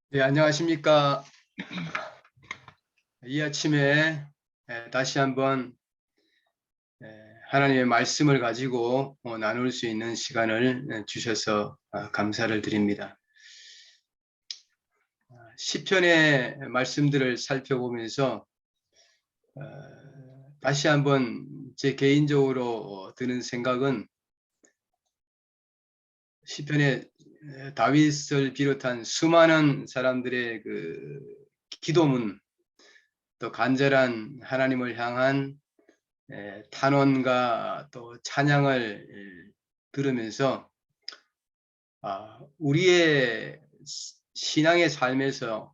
네, 안녕하십니까. 이 아침에 다시 한번 하나님의 말씀을 가지고 나눌 수 있는 시간을 주셔서 감사를 드립니다. 시편의 말씀들을 살펴보면서 다시 한번 제 개인적으로 드는 생각은 시편의 다윗을 비롯한 수많은 사람들의 그 기도문, 또 간절한 하나님을 향한 탄원과 또 찬양을 들으면서 우리의 신앙의 삶에서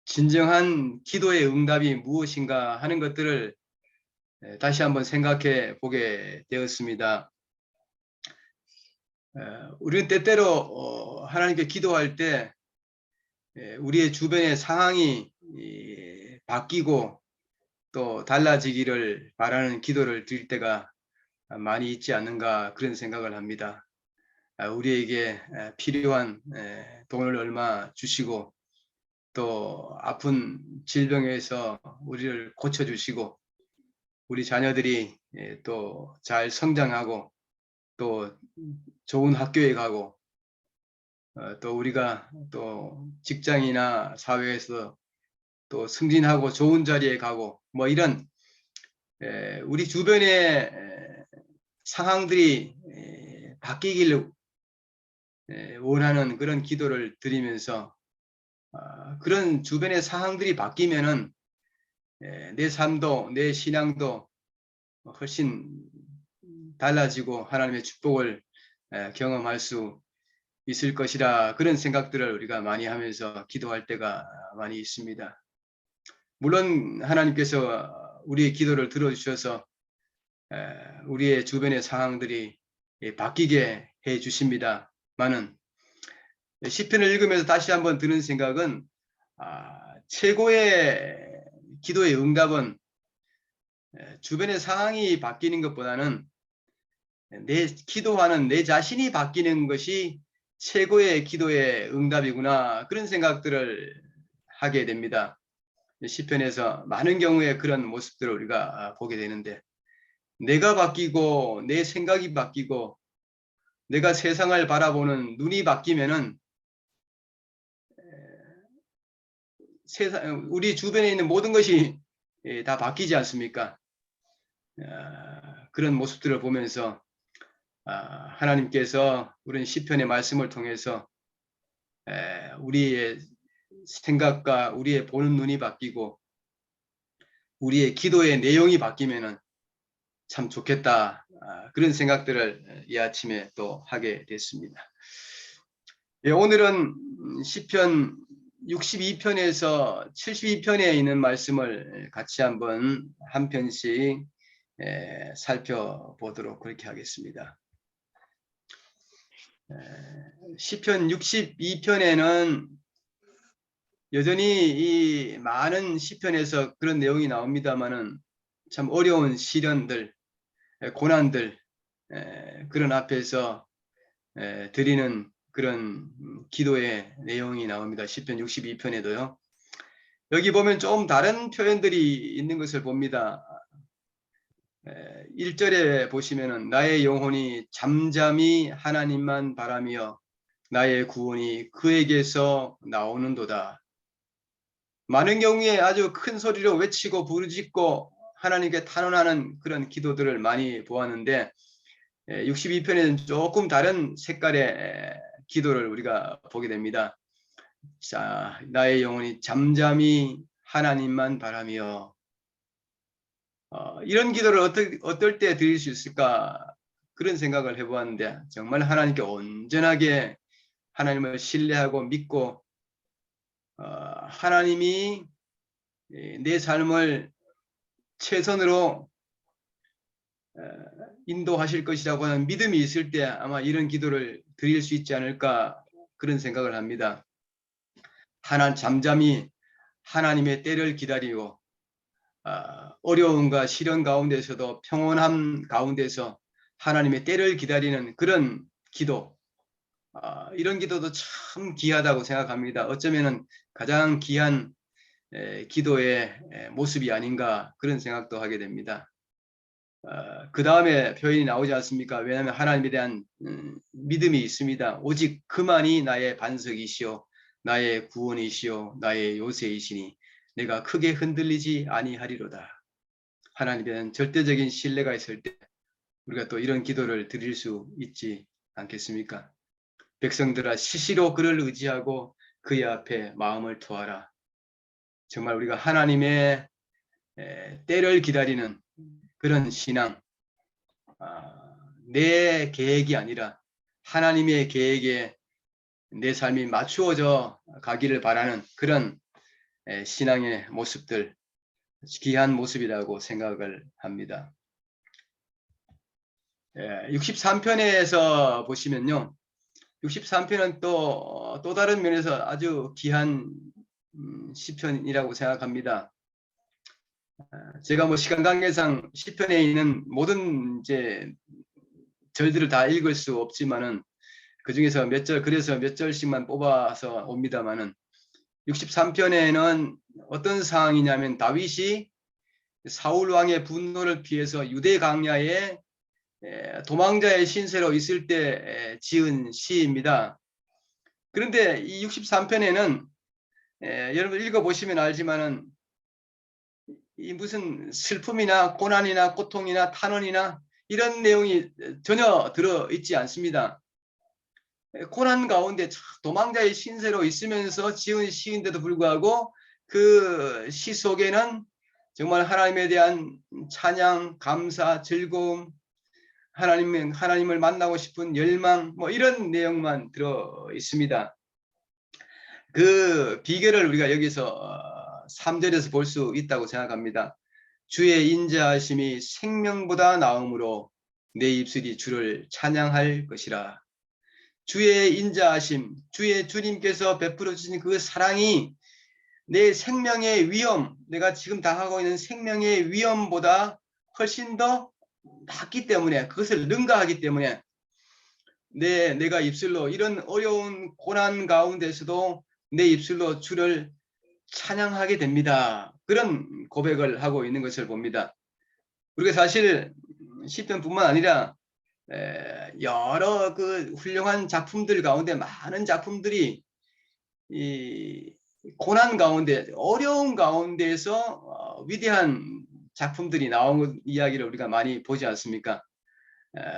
진정한 기도의 응답이 무엇인가 하는 것들을 다시 한번 생각해 보게 되었습니다. 우리는 때때로 하나님께 기도할 때 우리의 주변의 상황이 바뀌고 또 달라지기를 바라는 기도를 드릴 때가 많이 있지 않는가 그런 생각을 합니다. 우리에게 필요한 돈을 얼마 주시고 또 아픈 질병에서 우리를 고쳐주시고 우리 자녀들이 또 잘 성장하고 또 좋은 학교에 가고 또 우리가 또 직장이나 사회에서 또 승진하고 좋은 자리에 가고 뭐 이런 우리 주변의 상황들이 바뀌기를 원하는 그런 기도를 드리면서 그런 주변의 상황들이 바뀌면은 내 삶도 내 신앙도 훨씬 달라지고 하나님의 축복을 경험할 수 있을 것이라 그런 생각들을 우리가 많이 하면서 기도할 때가 많이 있습니다. 물론 하나님께서 우리의 기도를 들어주셔서 우리의 주변의 상황들이 바뀌게 해 주십니다만은 시편을 읽으면서 다시 한번 드는 생각은 최고의 기도의 응답은 주변의 상황이 바뀌는 것보다는 내 기도하는 내 자신이 바뀌는 것이 최고의 기도의 응답이구나 그런 생각들을 하게 됩니다. 시편에서 많은 경우에 그런 모습들을 우리가 보게 되는데 내가 바뀌고 내 생각이 바뀌고 내가 세상을 바라보는 눈이 바뀌면은 세상 우리 주변에 있는 모든 것이 다 바뀌지 않습니까? 그런 모습들을 보면서 하나님께서 우리는 시편의 말씀을 통해서 우리의 생각과 우리의 보는 눈이 바뀌고 우리의 기도의 내용이 바뀌면은 참 좋겠다 그런 생각들을 이 아침에 또 하게 됐습니다. 오늘은 시편 62편에서 72편에 있는 말씀을 같이 한번 한 편씩 살펴보도록 그렇게 하겠습니다. 시편 62편에는 여전히 이 많은 시편에서 그런 내용이 나옵니다만은 참 어려운 시련들, 고난들 그런 앞에서 드리는 그런 기도의 내용이 나옵니다. 시편 62편에도요. 여기 보면 좀 다른 표현들이 있는 것을 봅니다. 1절에 보시면은 나의 영혼이 잠잠히 하나님만 바라며 나의 구원이 그에게서 나오는도다. 많은 경우에 아주 큰 소리로 외치고 부르짖고 하나님께 탄원하는 그런 기도들을 많이 보았는데 62편에는 조금 다른 색깔의 기도를 우리가 보게 됩니다. 자, 나의 영혼이 잠잠히 하나님만 바라며 이런 기도를 어떨 때 드릴 수 있을까 그런 생각을 해보았는데 정말 하나님께 온전하게 하나님을 신뢰하고 믿고 하나님이 내 삶을 최선으로 인도하실 것이라고 하는 믿음이 있을 때 아마 이런 기도를 드릴 수 있지 않을까 그런 생각을 합니다. 잠잠히 하나님의 때를 기다리고 어려움과 시련 가운데서도 평온함 가운데서 하나님의 때를 기다리는 그런 기도 이런 기도도 참 귀하다고 생각합니다. 어쩌면은 가장 귀한 기도의 모습이 아닌가 그런 생각도 하게 됩니다. 그 다음에 표현이 나오지 않습니까? 왜냐하면 하나님에 대한 믿음이 있습니다. 오직 그만이 나의 반석이시오, 나의 구원이시오, 나의 요새이시니 내가 크게 흔들리지 아니하리로다. 하나님에 대한 절대적인 신뢰가 있을 때 우리가 또 이런 기도를 드릴 수 있지 않겠습니까? 백성들아 시시로 그를 의지하고 그의 앞에 마음을 투하라. 정말 우리가 하나님의 때를 기다리는 그런 신앙, 내 계획이 아니라 하나님의 계획에 내 삶이 맞추어져 가기를 바라는 그런 신앙의 모습들, 귀한 모습이라고 생각을 합니다. 63편에서 보시면요. 63편은 또 다른 면에서 아주 귀한 시편이라고 생각합니다. 제가 뭐 시간 관계상 시편에 있는 모든 이제 절들을 다 읽을 수 없지만은 그 중에서 몇 절, 그래서 몇 절씩만 뽑아서 옵니다만은 63편에는 어떤 상황이냐면 다윗이 사울 왕의 분노를 피해서 유대 광야에 도망자의 신세로 있을 때 지은 시입니다. 그런데 이 63편에는 여러분 읽어보시면 알지만은 이 무슨 슬픔이나 고난이나 고통이나 탄원이나 이런 내용이 전혀 들어있지 않습니다. 고난 가운데 도망자의 신세로 있으면서 지은 시인데도 불구하고 그 시 속에는 정말 하나님에 대한 찬양, 감사, 즐거움, 하나님을 만나고 싶은 열망, 뭐 이런 내용만 들어 있습니다. 그 비결을 우리가 여기서 3절에서 볼 수 있다고 생각합니다. 주의 인자하심이 생명보다 나음으로 내 입술이 주를 찬양할 것이라. 주의 인자하심, 주의 주님께서 베풀어 주신 그 사랑이 내 생명의 위험, 내가 지금 당하고 있는 생명의 위험보다 훨씬 더 낫기 때문에, 그것을 능가하기 때문에 내가 입술로 이런 어려운 고난 가운데서도 내 입술로 주를 찬양하게 됩니다. 그런 고백을 하고 있는 것을 봅니다. 우리가 사실 시편뿐만 아니라 여러 그 훌륭한 작품들 가운데 많은 작품들이 이 고난 가운데 어려운 가운데에서 위대한 작품들이 나온 이야기를 우리가 많이 보지 않습니까?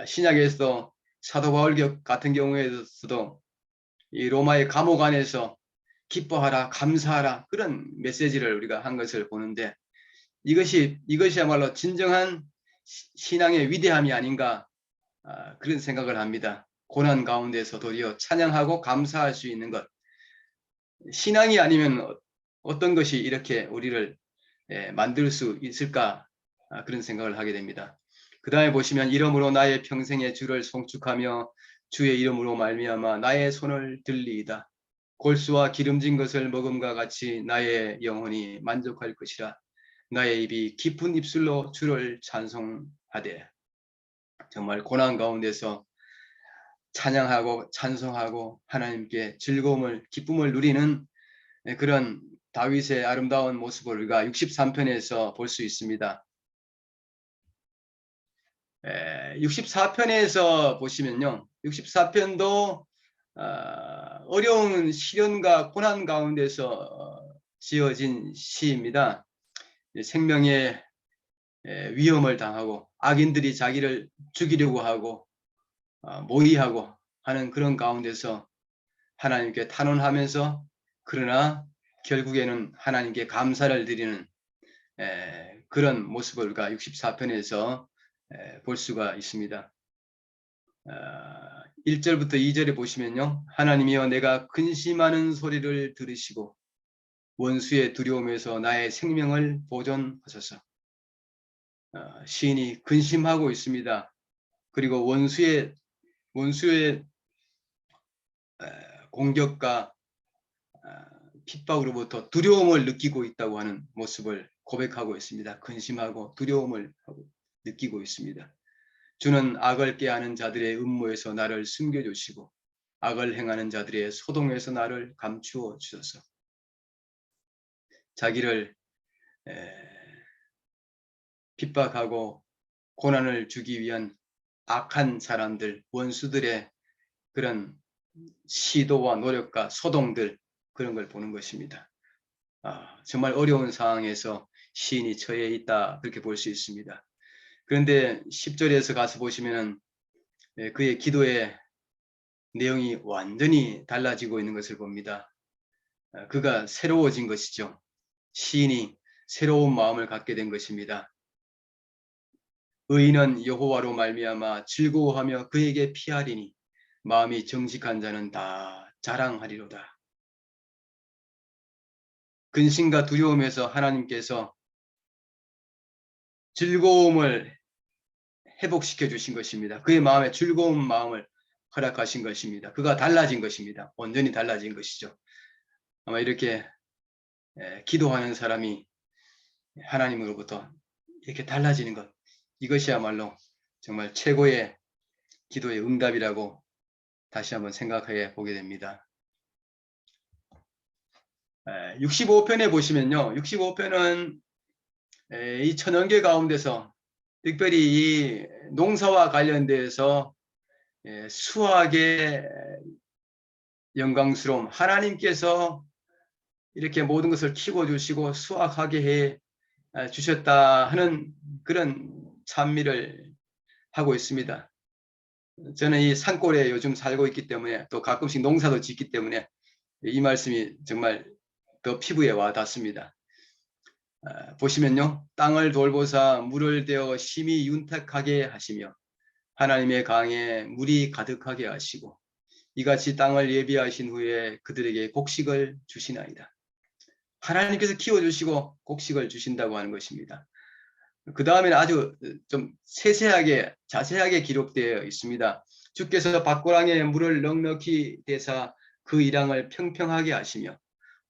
신약에서도 사도 바울 같은 경우에서도 이 로마의 감옥 안에서 기뻐하라, 감사하라 그런 메시지를 우리가 한 것을 보는데 이것이야말로 진정한 신앙의 위대함이 아닌가 그런 생각을 합니다. 고난 가운데서 도리어 찬양하고 감사할 수 있는 것. 신앙이 아니면 어떤 것이 이렇게 우리를 만들 수 있을까 그런 생각을 하게 됩니다. 그 다음에 보시면 이름으로 나의 평생의 주를 송축하며 주의 이름으로 말미암아 나의 손을 들리이다. 골수와 기름진 것을 먹음과 같이 나의 영혼이 만족할 것이라. 나의 입이 깊은 입술로 주를 찬송하되. 정말 고난 가운데서 찬양하고 찬송하고 하나님께 즐거움을 기쁨을 누리는 그런 다윗의 아름다운 모습을 우리가 63편에서 볼 수 있습니다. 64편에서 보시면요. 64편도 어려운 시련과 고난 가운데서 지어진 시입니다. 생명의 위험을 당하고 악인들이 자기를 죽이려고 하고 모의하고 하는 그런 가운데서 하나님께 탄원하면서 그러나 결국에는 하나님께 감사를 드리는 그런 모습을 우리가 64편에서 볼 수가 있습니다. 1절부터 2절에 보시면요. 하나님이여 내가 근심하는 소리를 들으시고 원수의 두려움에서 나의 생명을 보존하소서. 시인이 근심하고 있습니다. 그리고 원수의 공격과 핍박으로부터 두려움을 느끼고 있다고 하는 모습을 고백하고 있습니다. 근심하고 두려움을 느끼고 있습니다. 주는 악을 꾀하는 자들의 음모에서 나를 숨겨주시고 악을 행하는 자들의 소동에서 나를 감추어 주소서. 자기를 핍박하고 고난을 주기 위한 악한 사람들, 원수들의 그런 시도와 노력과 소동들, 그런 걸 보는 것입니다. 정말 어려운 상황에서 시인이 처해 있다, 그렇게 볼 수 있습니다. 그런데 10절에서 가서 보시면은 그의 기도의 내용이 완전히 달라지고 있는 것을 봅니다. 그가 새로워진 것이죠. 시인이 새로운 마음을 갖게 된 것입니다. 의인은 여호와로 말미암아 즐거워하며 그에게 피하리니 마음이 정직한 자는 다 자랑하리로다. 근심과 두려움에서 하나님께서 즐거움을 회복시켜 주신 것입니다. 그의 마음에 즐거운 마음을 허락하신 것입니다. 그가 달라진 것입니다. 온전히 달라진 것이죠. 아마 이렇게 기도하는 사람이 하나님으로부터 이렇게 달라지는 것, 이것이야말로 정말 최고의 기도의 응답이라고 다시 한번 생각해 보게 됩니다. 65편에 보시면요. 65편은 이 천연계 가운데서 특별히 이 농사와 관련돼서 수학의 영광스러움, 하나님께서 이렇게 모든 것을 키워주시고 수확하게 해 주셨다 하는 그런 찬미를 하고 있습니다. 저는 이 산골에 요즘 살고 있기 때문에 또 가끔씩 농사도 짓기 때문에 이 말씀이 정말 더 피부에 와 닿습니다. 보시면요. 땅을 돌보사 물을 대어 심히 윤택하게 하시며 하나님의 강에 물이 가득하게 하시고 이같이 땅을 예비하신 후에 그들에게 곡식을 주시나이다. 하나님께서 키워주시고 곡식을 주신다고 하는 것입니다. 그 다음에는 아주 좀 세세하게 자세하게 기록되어 있습니다. 주께서 밭고랑에 물을 넉넉히 대사 그 이랑을 평평하게 하시며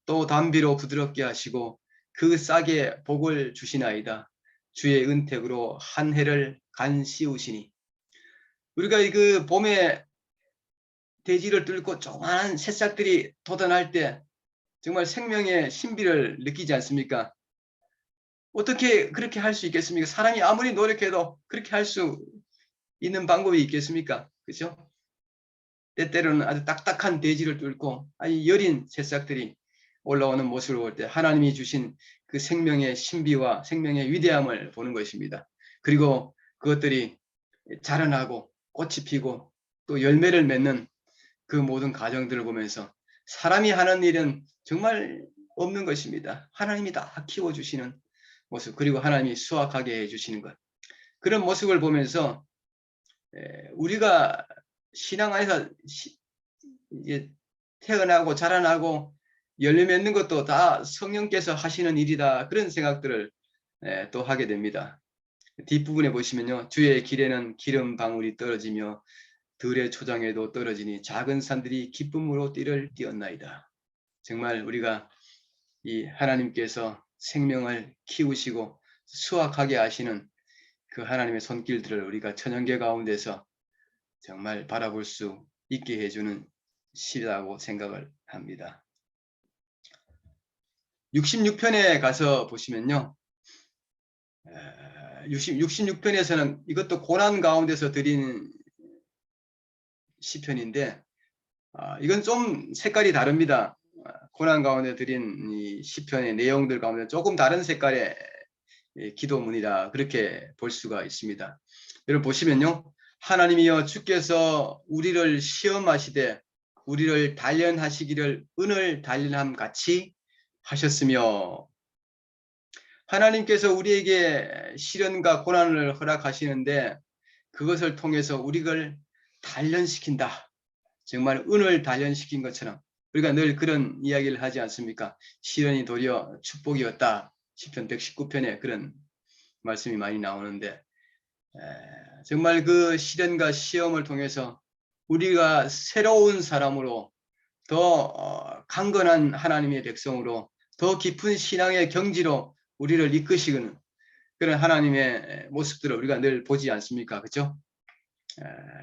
또 담비로 부드럽게 하시고 그 싹에 복을 주시나이다. 주의 은택으로 한 해를 간씌우시니. 우리가 그 봄에 대지를 뚫고 조그마한 새싹들이 돋아날 때 정말 생명의 신비를 느끼지 않습니까? 어떻게 그렇게 할 수 있겠습니까? 사람이 아무리 노력해도 그렇게 할 수 있는 방법이 있겠습니까? 그죠? 때때로는 아주 딱딱한 대지를 뚫고 아주 여린 새싹들이 올라오는 모습을 볼 때 하나님이 주신 그 생명의 신비와 생명의 위대함을 보는 것입니다. 그리고 그것들이 자라나고 꽃이 피고 또 열매를 맺는 그 모든 과정들을 보면서 사람이 하는 일은 정말 없는 것입니다. 하나님이 다 키워주시는 모습, 그리고 하나님이 수확하게 해주시는 것, 그런 모습을 보면서 우리가 신앙 안에서 태어나고 자라나고 열매 맺는 것도 다 성령께서 하시는 일이다, 그런 생각들을 또 하게 됩니다. 뒷부분에 보시면요. 주의 길에는 기름 방울이 떨어지며 들의 초장에도 떨어지니 작은 산들이 기쁨으로 띠를 띄었나이다. 정말 우리가 이 하나님께서 생명을 키우시고 수확하게 하시는 그 하나님의 손길들을 우리가 천연계 가운데서 정말 바라볼 수 있게 해주는 시라고 생각을 합니다. 66편에 가서 보시면요. 66편에서는 이것도 고난 가운데서 드린 시편인데 이건 좀 색깔이 다릅니다. 고난 가운데 드린 이 시편의 내용들 가운데 조금 다른 색깔의 기도문이라 그렇게 볼 수가 있습니다. 여러분 보시면요. 하나님이여 주께서 우리를 시험하시되 우리를 단련하시기를 은을 단련함 같이 하셨으며, 하나님께서 우리에게 시련과 고난을 허락하시는데 그것을 통해서 우리를 단련시킨다. 정말 은을 단련시킨 것처럼 우리가 늘 그런 이야기를 하지 않습니까? 시련이 도리어 축복이었다. 시편 119편에 그런 말씀이 많이 나오는데 정말 그 시련과 시험을 통해서 우리가 새로운 사람으로 더 강건한 하나님의 백성으로 더 깊은 신앙의 경지로 우리를 이끄시는 그런 하나님의 모습들을 우리가 늘 보지 않습니까? 그렇죠?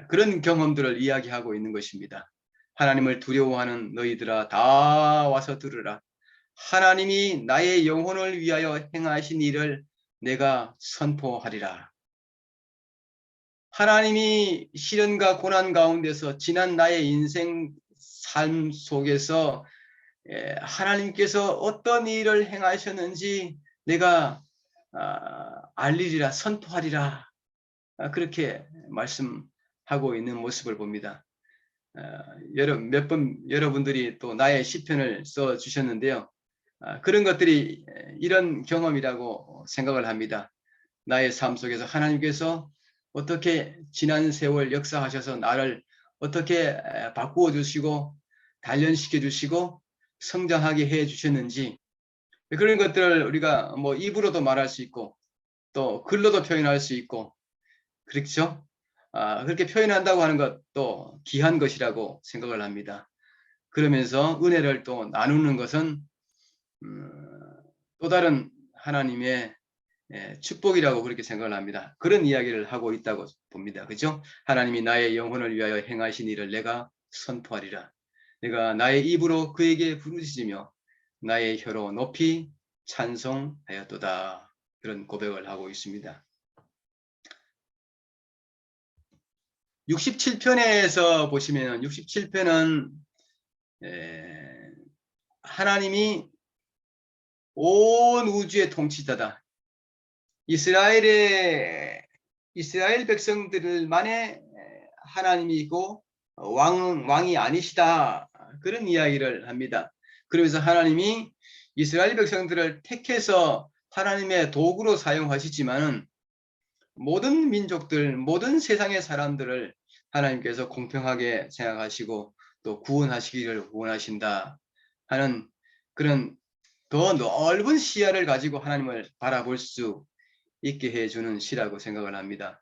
그런 경험들을 이야기하고 있는 것입니다. 하나님을 두려워하는 너희들아 다 와서 들으라. 하나님이 나의 영혼을 위하여 행하신 일을 내가 선포하리라. 하나님이 시련과 고난 가운데서 지난 나의 인생 삶 속에서 하나님께서 어떤 일을 행하셨는지 내가 알리리라, 선포하리라. 그렇게 말씀하고 있는 모습을 봅니다. 몇 번 여러분들이 또 나의 시편을 써 주셨는데요. 그런 것들이 이런 경험이라고 생각을 합니다. 나의 삶 속에서 하나님께서 어떻게 지난 세월 역사하셔서 나를 어떻게 바꾸어 주시고 단련시켜 주시고 성장하게 해 주셨는지, 그런 것들을 우리가 뭐 입으로도 말할 수 있고 또 글로도 표현할 수 있고, 그렇죠? 그렇게 표현한다고 하는 것도 귀한 것이라고 생각을 합니다. 그러면서 은혜를 또 나누는 것은 또 다른 하나님의 축복이라고 그렇게 생각을 합니다. 그런 이야기를 하고 있다고 봅니다. 그죠? 하나님이 나의 영혼을 위하여 행하신 일을 내가 선포하리라. 내가 나의 입으로 그에게 부르짖으며 나의 혀로 높이 찬송하였도다. 그런 고백을 하고 있습니다. 67편에서 보시면 67편은 하나님이 온 우주의 통치자다. 이스라엘 백성들만의 하나님이고 왕이 아니시다. 그런 이야기를 합니다. 그러면서 하나님이 이스라엘 백성들을 택해서 하나님의 도구로 사용하시지만은 모든 민족들, 모든 세상의 사람들을 하나님께서 공평하게 생각하시고 또 구원하시기를 원하신다 하는 그런 더 넓은 시야를 가지고 하나님을 바라볼 수 있게 해주는 시라고 생각을 합니다.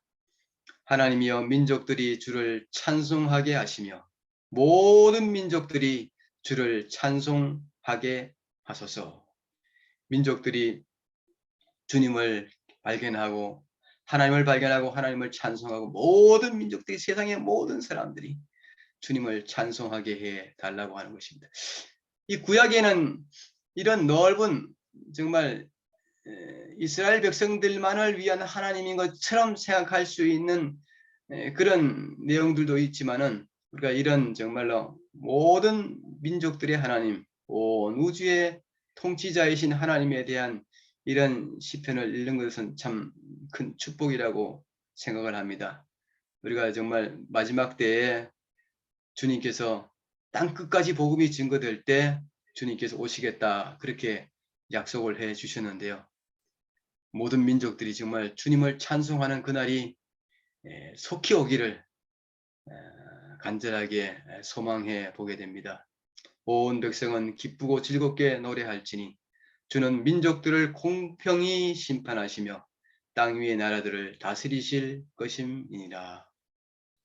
하나님이여 민족들이 주를 찬송하게 하시며 모든 민족들이 주를 찬송하게 하소서. 민족들이 주님을 발견하고 하나님을 발견하고 하나님을 찬송하고 모든 민족들이, 세상의 모든 사람들이 주님을 찬송하게 해 달라고 하는 것입니다. 이 구약에는 이런 넓은 정말 이스라엘 백성들만을 위한 하나님인 것처럼 생각할 수 있는 그런 내용들도 있지만은, 우리가 이런 정말로 모든 민족들의 하나님, 온 우주의 통치자이신 하나님에 대한 이런 시편을 읽는 것은 참 큰 축복이라고 생각을 합니다. 우리가 정말 마지막 때에 주님께서 땅 끝까지 복음이 증거될 때 주님께서 오시겠다, 그렇게 약속을 해 주셨는데요. 모든 민족들이 정말 주님을 찬송하는 그날이 속히 오기를 간절하게 소망해 보게 됩니다. 온 백성은 기쁘고 즐겁게 노래할지니 주는 민족들을 공평히 심판하시며 땅 위의 나라들을 다스리실 것임이니라.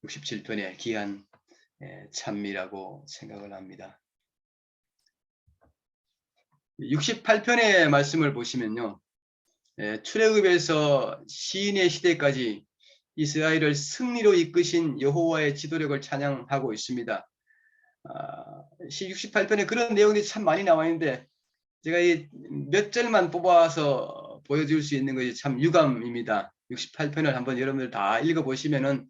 67편의 귀한 찬미라고 생각을 합니다. 68편의 말씀을 보시면요, 출애굽에서 시인의 시대까지 이스라엘을 승리로 이끄신 여호와의 지도력을 찬양하고 있습니다. 68편에 그런 내용들이 참 많이 나와 있는데 제가 이 몇 절만 뽑아서 보여줄 수 있는 것이 참 유감입니다. 68편을 한번 여러분들 다 읽어보시면은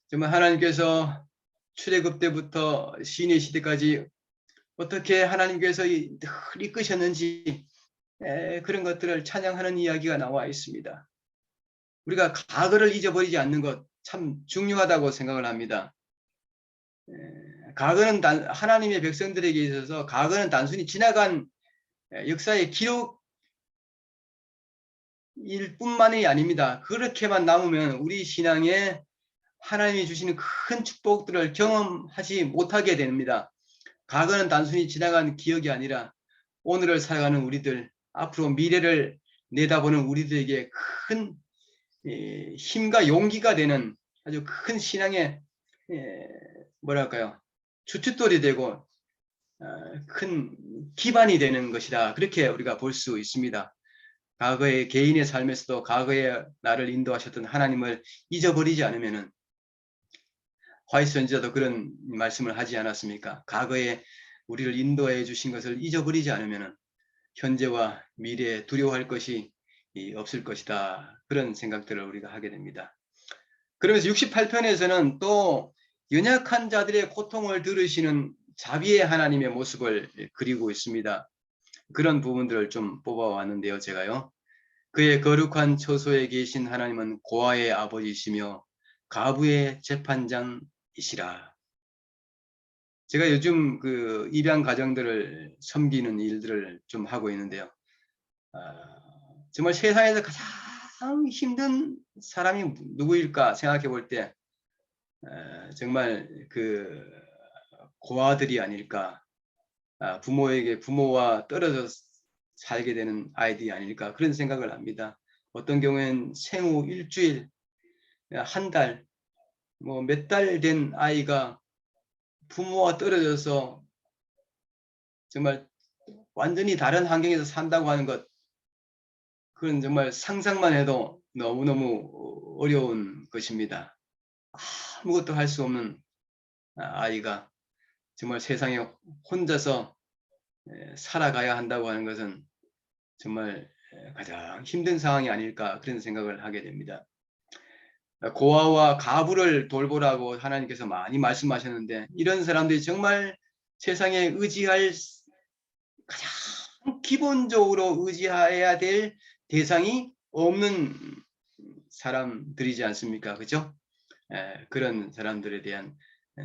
정말 하나님께서 출애굽 때부터 시인의 시대까지 어떻게 하나님께서 늘 이끄셨는지 그런 것들을 찬양하는 이야기가 나와 있습니다. 우리가 과거를 잊어버리지 않는 것 참 중요하다고 생각을 합니다. 과거는 하나님의 백성들에게 있어서 과거는 단순히 지나간 역사의 기록일 뿐만이 아닙니다. 그렇게만 남으면 우리 신앙에 하나님이 주시는 큰 축복들을 경험하지 못하게 됩니다. 과거는 단순히 지나간 기억이 아니라 오늘을 살아가는 우리들, 앞으로 미래를 내다보는 우리들에게 큰 힘과 용기가 되는 아주 큰 신앙의 뭐랄까요, 주춧돌이 되고 큰 기반이 되는 것이다, 그렇게 우리가 볼 수 있습니다. 과거의 개인의 삶에서도 과거에 나를 인도하셨던 하나님을 잊어버리지 않으면은 화이트 선지자도 그런 말씀을 하지 않았습니까? 과거에 우리를 인도해 주신 것을 잊어버리지 않으면 현재와 미래에 두려워할 것이 없을 것이다. 그런 생각들을 우리가 하게 됩니다. 그러면서 68편에서는 또 연약한 자들의 고통을 들으시는 자비의 하나님의 모습을 그리고 있습니다. 그런 부분들을 좀 뽑아왔는데요, 제가요. 그의 거룩한 처소에 계신 하나님은 고아의 아버지이시며 가부의 재판장이시라. 제가 요즘 그 입양 가정들을 섬기는 일들을 좀 하고 있는데요. 정말 세상에서 가장 힘든 사람이 누구일까 생각해 볼 때 정말 그 고아들이 아닐까, 부모와 떨어져 살게 되는 아이들이 아닐까 그런 생각을 합니다. 어떤 경우엔 생후 일주일, 한 달, 뭐 몇 달 된 아이가 부모와 떨어져서 정말 완전히 다른 환경에서 산다고 하는 것, 그건 정말 상상만 해도 너무너무 어려운 것입니다. 아무것도 할 수 없는 아이가 정말 세상에 혼자서 살아가야 한다고 하는 것은 정말 가장 힘든 상황이 아닐까 그런 생각을 하게 됩니다. 고아와 가부를 돌보라고 하나님께서 많이 말씀하셨는데 이런 사람들이 정말 세상에 의지할 가장 기본적으로 의지해야 될 대상이 없는 사람들이지 않습니까? 그죠? 그런 사람들에 대한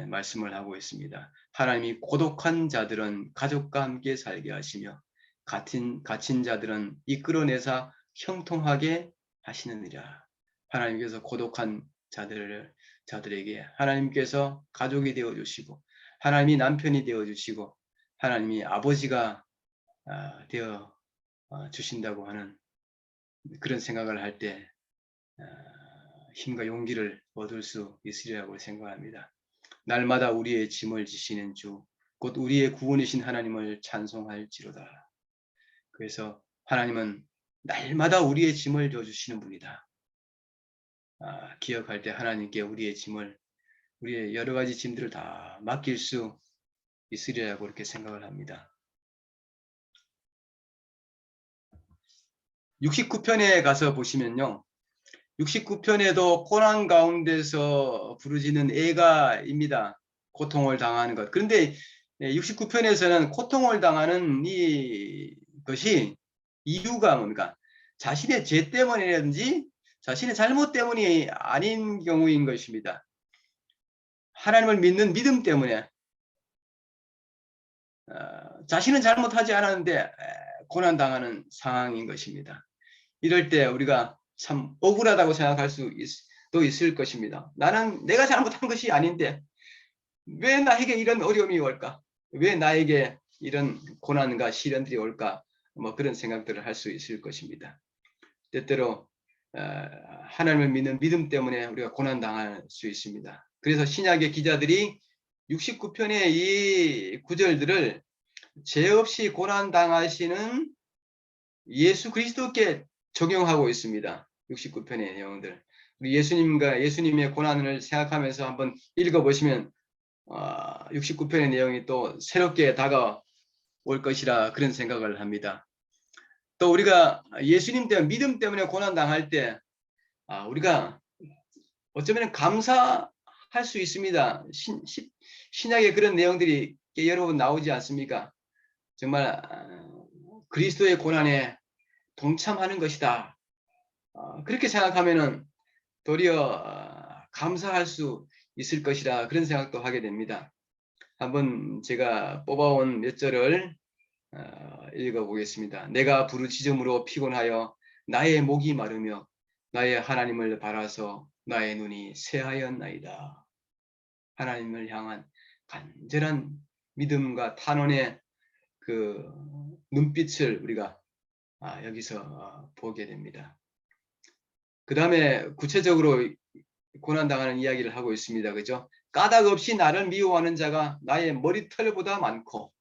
말씀을 하고 있습니다. 하나님이 고독한 자들은 가족과 함께 살게 하시며 갇힌 자들은 이끌어내사 형통하게 하시느니라. 하나님께서 고독한 자들에게 하나님께서 가족이 되어 주시고 하나님이 남편이 되어 주시고 하나님이 아버지가 되어 주신다고 하는 그런 생각을 할 때 힘과 용기를 얻을 수 있으리라고 생각합니다. 날마다 우리의 짐을 지시는 주, 곧 우리의 구원이신 하나님을 찬송할지로다. 그래서 하나님은 날마다 우리의 짐을 져주시는 분이다. 기억할 때 하나님께 우리의 짐을, 우리의 여러 가지 짐들을 다 맡길 수 있으리라고 이렇게 생각을 합니다. 69편에 가서 보시면요. 69편에도 고난 가운데서 부르짖는 애가입니다. 고통을 당하는 것. 그런데 69편에서는 고통을 당하는 이것이 이유가 뭡니까? 자신의 죄 때문이라든지 자신의 잘못 때문이 아닌 경우인 것입니다. 하나님을 믿는 믿음 때문에 자신은 잘못하지 않았는데 고난당하는 상황인 것입니다. 이럴 때 우리가 참 억울하다고 생각할 수도 있을 것입니다. 내가 잘못한 것이 아닌데 왜 나에게 이런 어려움이 올까? 왜 나에게 이런 고난과 시련들이 올까? 뭐 그런 생각들을 할 수 있을 것입니다. 때때로 하나님을 믿는 믿음 때문에 우리가 고난당할 수 있습니다. 그래서 신약의 기자들이 69편의 이 구절들을 죄 없이 고난당하시는 예수 그리스도께 적용하고 있습니다. 69편의 내용들. 우리 예수님의 고난을 생각하면서 한번 읽어보시면 69편의 내용이 또 새롭게 다가올 것이라 그런 생각을 합니다. 또 우리가 예수님 때문에 믿음 때문에 고난당할 때 우리가 어쩌면 감사할 수 있습니다. 신약의 그런 내용들이 여러 번 나오지 않습니까? 정말 그리스도의 고난에 동참하는 것이다. 그렇게 생각하면은 도리어 감사할 수 있을 것이라 그런 생각도 하게 됩니다. 한번 제가 뽑아온 몇 절을 읽어보겠습니다. 내가 부르짖음으로 피곤하여 나의 목이 마르며 나의 하나님을 바라서 나의 눈이 새하였나이다. 하나님을 향한 간절한 믿음과 탄원의 그 눈빛을 우리가 여기서 보게 됩니다. 그 다음에 구체적으로 고난당하는 이야기를 하고 있습니다. 그죠? 까닭 없이 나를 미워하는 자가 나의 머리털보다 많고,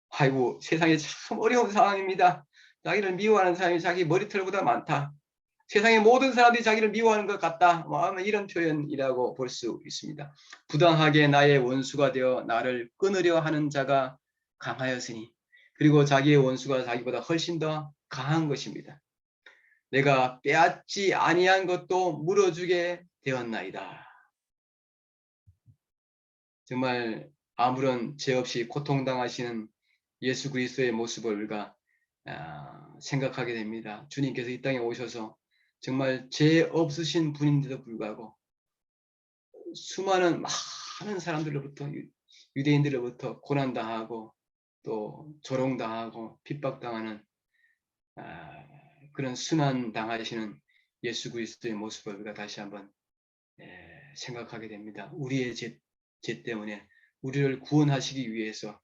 아이고 세상에 참 어려운 상황입니다. 자기를 미워하는 사람이 자기 머리털보다 많다. 세상의 모든 사람들이 자기를 미워하는 것 같다. 뭐 이런 표현이라고 볼 수 있습니다. 부당하게 나의 원수가 되어 나를 끊으려 하는 자가 강하였으니, 그리고 자기의 원수가 자기보다 훨씬 더 강한 것입니다. 내가 빼앗지 아니한 것도 물어주게 되었나이다. 정말 아무런 죄 없이 고통당하시는 예수 그리스도의 모습을 우리가 생각하게 됩니다. 주님께서 이 땅에 오셔서 정말 죄 없으신 분인데도 불구하고 수많은 많은 사람들로부터, 유대인들로부터 고난당하고 또 조롱당하고 핍박당하는 그런 순환당하시는 예수 그리스도의 모습을 우리가 다시 한번 생각하게 됩니다. 우리의 죄 때문에 우리를 구원하시기 위해서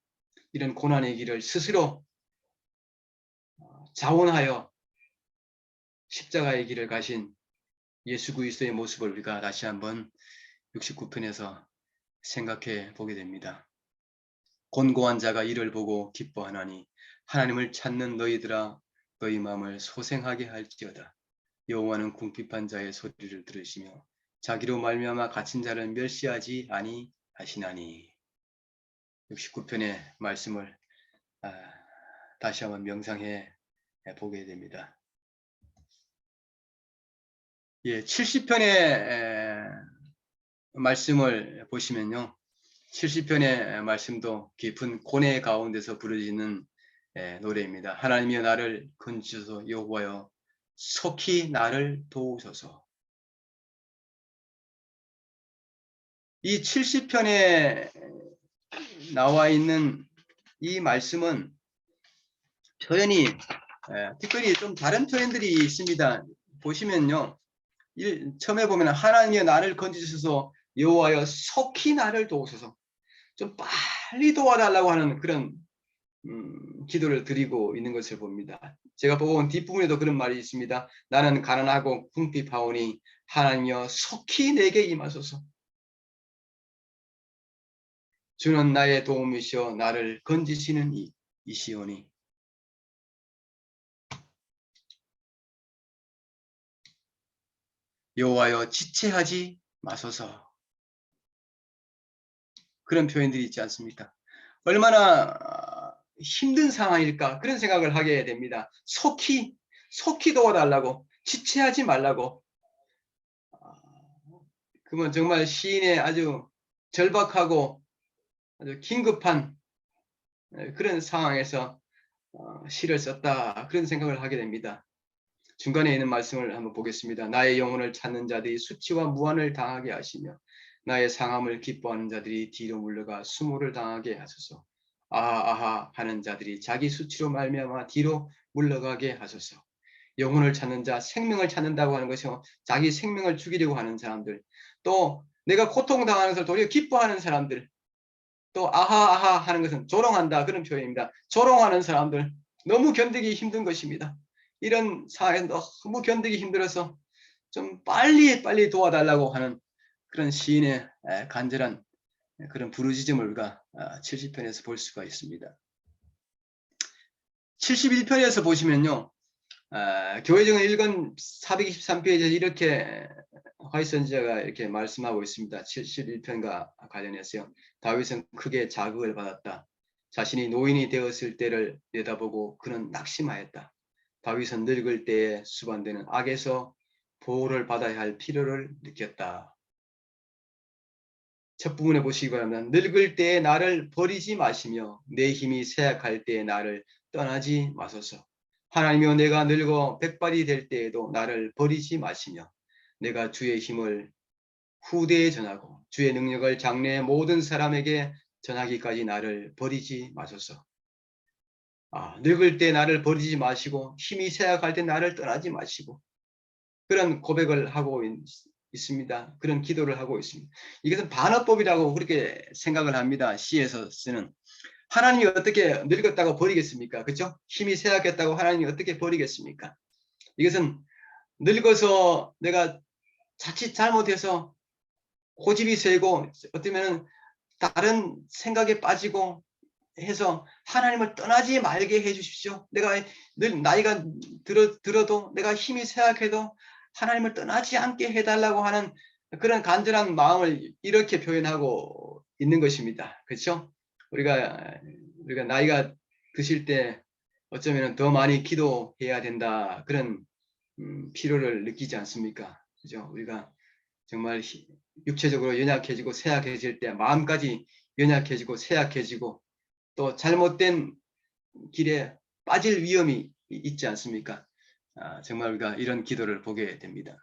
이런 고난의 길을 스스로 자원하여 십자가의 길을 가신 예수 그리스도의 모습을 우리가 다시 한번 69편에서 생각해 보게 됩니다. 곤고한 자가 이를 보고 기뻐하나니 하나님을 찾는 너희들아 너희 마음을 소생하게 할지어다. 여호와는 궁핍한 자의 소리를 들으시며 자기로 말미암아 갇힌 자를 멸시하지 아니하시나니. 69편의 말씀을 다시 한번 명상해 보게 됩니다. 70편의 말씀을 보시면요, 70편의 말씀도 깊은 고뇌 가운데서 부르짖는 노래입니다. 하나님이여 나를 건지소서, 여호와여 속히 나를 도우소서. 이 70편에 나와 있는 이 말씀은 표현이 특별히 좀 다른 표현들이 있습니다. 보시면요, 처음에 보면 하나님이여 나를 건지소서, 여호와여 속히 나를 도우소서. 좀 빨리 도와달라고 하는 그런 기도를 드리고 있는 것을 봅니다. 제가 보고 온 뒷부분에도 그런 말이 있습니다. 나는 가난하고 궁핍하오니 하나님이여 속히 내게 임하소서. 주는 나의 도움이시여 나를 건지시는 이시오니. 여호와여 지체하지 마소서. 그런 표현들이 있지 않습니까? 얼마나 힘든 상황일까 그런 생각을 하게 됩니다. 속히 도와달라고, 지체하지 말라고. 그러면 정말 시인의 아주 절박하고 아주 긴급한 그런 상황에서 시를 썼다, 그런 생각을 하게 됩니다. 중간에 있는 말씀을 한번 보겠습니다. 나의 영혼을 찾는 자들이 수치와 무한을 당하게 하시며 나의 상함을 기뻐하는 자들이 뒤로 물러가 수모를 당하게 하소서. 아하 하는 자들이 자기 수치로 말미암아 뒤로 물러가게 하소서. 영혼을 찾는 자, 생명을 찾는다고 하는 것이요, 자기 생명을 죽이려고 하는 사람들, 또 내가 고통당하는 것을 도리어 기뻐하는 사람들, 또 아하 하는 것은 조롱한다, 그런 표현입니다. 조롱하는 사람들, 너무 견디기 힘든 것입니다. 이런 상황에 너무 견디기 힘들어서 좀 빨리 도와달라고 하는 그런 시인의 간절한 그런 부르짖음을 우리가 70편에서 볼 수가 있습니다. 71편에서 보시면요, 교회정은 1권 423페이지에서 이렇게 화이트 선지자가 이렇게 말씀하고 있습니다. 71편과 관련해서요. 다윗은 크게 자극을 받았다. 자신이 노인이 되었을 때를 내다보고 그는 낙심하였다. 다윗은 늙을 때에 수반되는 악에서 보호를 받아야 할 필요를 느꼈다. 첫 부분에 보시기 바랍니다. 늙을 때에 나를 버리지 마시며 내 힘이 쇠약할 때에 나를 떠나지 마소서. 하나님이여 내가 늙어 백발이 될 때에도 나를 버리지 마시며 내가 주의 힘을 후대에 전하고 주의 능력을 장래의 모든 사람에게 전하기까지 나를 버리지 마소서. 늙을 때 나를 버리지 마시고 힘이 쇠약할 때 나를 떠나지 마시고, 그런 고백을 하고 있습니다. 그런 기도를 하고 있습니다. 이것은 반어법이라고 그렇게 생각을 합니다. 시에서 쓰는. 하나님이 어떻게 늙었다고 버리겠습니까? 그렇죠? 힘이 쇠약했다고 하나님이 어떻게 버리겠습니까? 이것은 늙어서 내가 자칫 잘못해서 고집이 세고 어쩌면 다른 생각에 빠지고 해서 하나님을 떠나지 말게 해 주십시오. 내가 늘 나이가 들어도 내가 힘이 쇠약해도 하나님을 떠나지 않게 해달라고 하는 그런 간절한 마음을 이렇게 표현하고 있는 것입니다. 그렇죠? 우리가 나이가 드실 때 어쩌면 더 많이 기도해야 된다, 그런 필요를 느끼지 않습니까? 그죠? 우리가 정말 육체적으로 연약해지고 쇠약해질 때 마음까지 연약해지고 쇠약해지고 또 잘못된 길에 빠질 위험이 있지 않습니까? 정말 우리가 이런 기도를 보게 됩니다.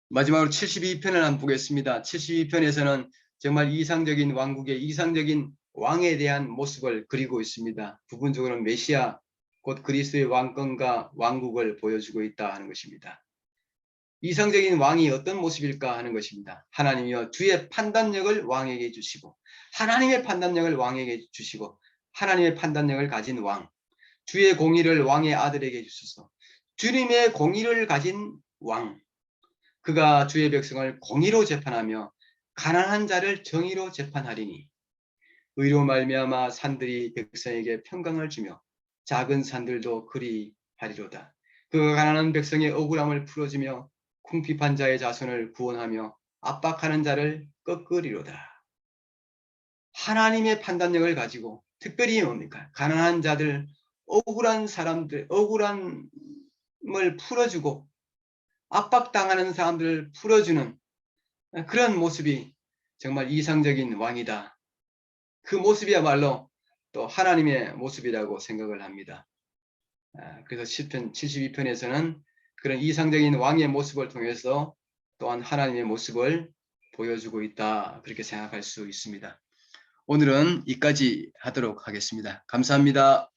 마지막으로 72편을 한번 보겠습니다. 72편에서는 정말 이상적인 왕국의 이상적인 왕에 대한 모습을 그리고 있습니다. 부분적으로 메시아 곧 그리스도의 왕권과 왕국을 보여주고 있다 하는 것입니다. 이상적인 왕이 어떤 모습일까 하는 것입니다. 하나님이여 주의 판단력을 왕에게 주시고 하나님의 판단력을 왕에게 주시고 하나님의 판단력을 가진 왕, 주의 공의를 왕의 아들에게 주소서. 주님의 공의를 가진 왕, 그가 주의 백성을 공의로 재판하며 가난한 자를 정의로 재판하리니 의로 말미암아 산들이 백성에게 평강을 주며 작은 산들도 그리 하리로다. 그가 가난한 백성의 억울함을 풀어주며 궁핍한 자의 자손을 구원하며 압박하는 자를 꺾으리로다. 하나님의 판단력을 가지고 특별히 뭡니까? 가난한 자들, 억울한 사람들, 억울함을 풀어주고 압박당하는 사람들을 풀어주는 그런 모습이 정말 이상적인 왕이다. 그 모습이야말로 또 하나님의 모습이라고 생각을 합니다. 그래서 시편 72편에서는 그런 이상적인 왕의 모습을 통해서 또한 하나님의 모습을 보여주고 있다, 그렇게 생각할 수 있습니다. 오늘은 이까지 하도록 하겠습니다. 감사합니다.